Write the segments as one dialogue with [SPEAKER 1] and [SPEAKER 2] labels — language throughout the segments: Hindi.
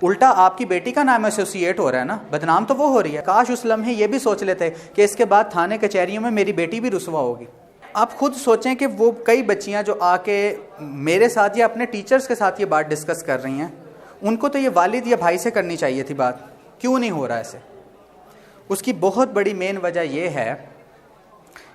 [SPEAKER 1] उल्टा आपकी बेटी का नाम एसोसिएट हो रहा है ना, बदनाम तो वो हो रही है। काश उस लम्हे ये भी सोच लेते कि इसके बाद थाने कचहरियों में मेरी बेटी भी रुसवा होगी। आप खुद सोचें कि वो कई बच्चियां जो आके मेरे साथ या अपने टीचर्स के साथ ये बात डिस्कस कर रही हैं, उनको तो ये वालिद या भाई से करनी चाहिए थी बात, क्यों नहीं हो रहा ऐसे। उसकी बहुत बड़ी मेन वजह यह है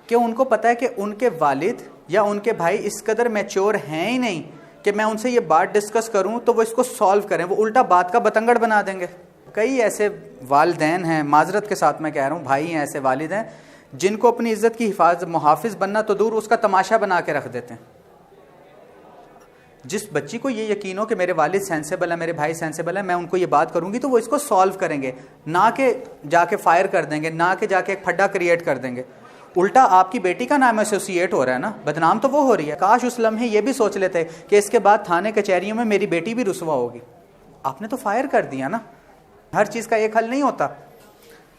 [SPEAKER 1] कि उनको पता है कि उनके वालिद या उनके भाई इस कदर मैच्योर हैं ही नहीं कि मैं उनसे ये बात डिस्कस करूं तो वो इसको सॉल्व करें, वो उल्टा बात का बतंगड़ बना देंगे। कई ऐसे वालिदैन हैं, माजरत के साथ मैं कह रहा हूँ, भाई हैं ऐसे वालिद हैं जिनको अपनी इज्जत की हिफाजत, मुहाफिज बनना तो दूर, उसका तमाशा बना के रख देते हैं। जिस बच्ची को ये यकीन हो कि मेरे वालिद सेंसेबल है, मेरे भाई सेंसेबल है, मैं उनको ये बात करूंगी तो वो इसको सॉल्व करेंगे, ना कि जाके फायर कर देंगे, ना कि जाके एक फड्डा क्रिएट कर देंगे। उल्टा आपकी बेटी का नाम एसोसिएट हो रहा है ना, बदनाम तो वो हो रही है। काश उस लम्हे ये भी सोच लेते कि इसके बाद थाने कचहरियों में मेरी बेटी भी रुसवा होगी। आपने तो फायर कर दिया ना। हर चीज़ का एक हल नहीं होता।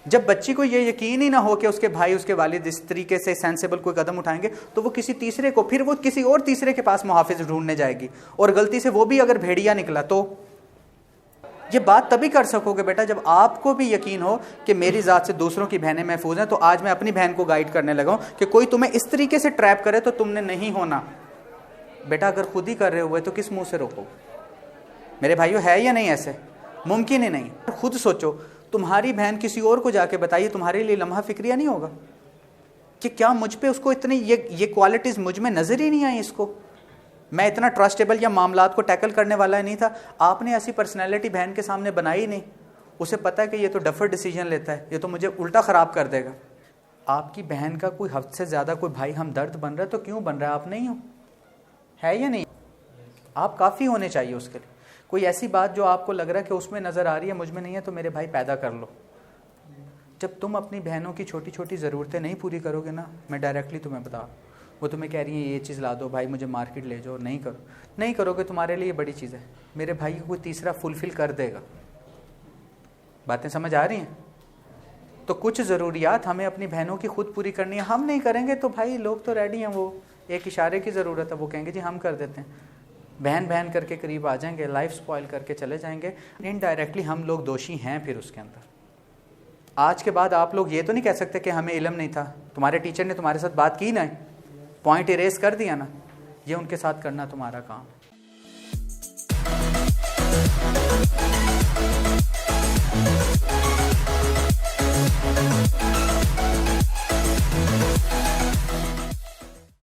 [SPEAKER 1] जब बच्ची को ये यकीन ही ना हो कि उसके भाई, उसके वालिद इस तरीके से सेंसेबल कोई कदम उठाएंगे, तो वो किसी तीसरे को, फिर वो किसी और तीसरे के पास मुहाफिज ढूंढने जाएगी, और गलती से वो भी अगर भेड़िया निकला तो ये बात तभी कर सकोगे बेटा जब आपको भी यकीन हो कि मेरी ज़ात से दूसरों की बहनें महफूज हैं। तो आज मैं अपनी बहन को गाइड करने लगा हूं कि कोई तुम्हें इस तरीके से ट्रैप करे तो तुमने नहीं होना। बेटा अगर खुद ही कर रहे हुए तो किस मुंह से रोको? मेरे भाइयों, है या नहीं ऐसे? मुमकिन ही नहीं। खुद सोचो, तुम्हारी बहन किसी और को जाके बताइए, तुम्हारे लिए लम्हा फिक्रिया नहीं होगा कि क्या मुझ पे उसको इतनी ये क्वालिटीज़ मुझ में नज़र ही नहीं आई, इसको मैं इतना ट्रस्टेबल या मामलात को टैकल करने वाला नहीं था। आपने ऐसी पर्सनैलिटी बहन के सामने बनाई नहीं। उसे पता है कि ये तो डफर डिसीजन लेता है, ये तो मुझे उल्टा ख़राब कर देगा। आपकी बहन का कोई हद से ज़्यादा कोई भाई हमदर्द बन रहा है तो क्यों बन रहा है? आप नहीं हो, है या नहीं? आप काफ़ी होने चाहिए उसके लिए। कोई ऐसी बात जो आपको लग रहा है कि उसमें नज़र आ रही है, मुझ में नहीं है, तो मेरे भाई पैदा कर लो। जब तुम अपनी बहनों की छोटी छोटी ज़रूरतें नहीं पूरी करोगे ना, मैं डायरेक्टली तुम्हें बता, वो तुम्हें कह रही है ये चीज़ ला दो भाई, मुझे मार्केट ले जाओ, नहीं करोगे, तुम्हारे लिए बड़ी चीज़ है, मेरे भाई को कोई तीसरा फुलफिल कर देगा। बातें समझ आ रही हैं? तो कुछ ज़रूरियात हमें अपनी बहनों की खुद पूरी करनी है। हम नहीं करेंगे तो भाई लोग तो रेडी हैं, वो एक इशारे की ज़रूरत है, वो कहेंगे जी हम कर देते हैं, बहन बहन करके करीब आ जाएंगे, लाइफ स्पॉइल करके चले जाएंगे। इनडायरेक्टली हम लोग दोषी हैं फिर उसके अंदर। आज के बाद आप लोग ये तो नहीं कह सकते कि हमें इल्म नहीं था, तुम्हारे टीचर ने तुम्हारे साथ बात की ना, पॉइंट इरेज कर दिया ना, ये उनके साथ करना तुम्हारा काम है।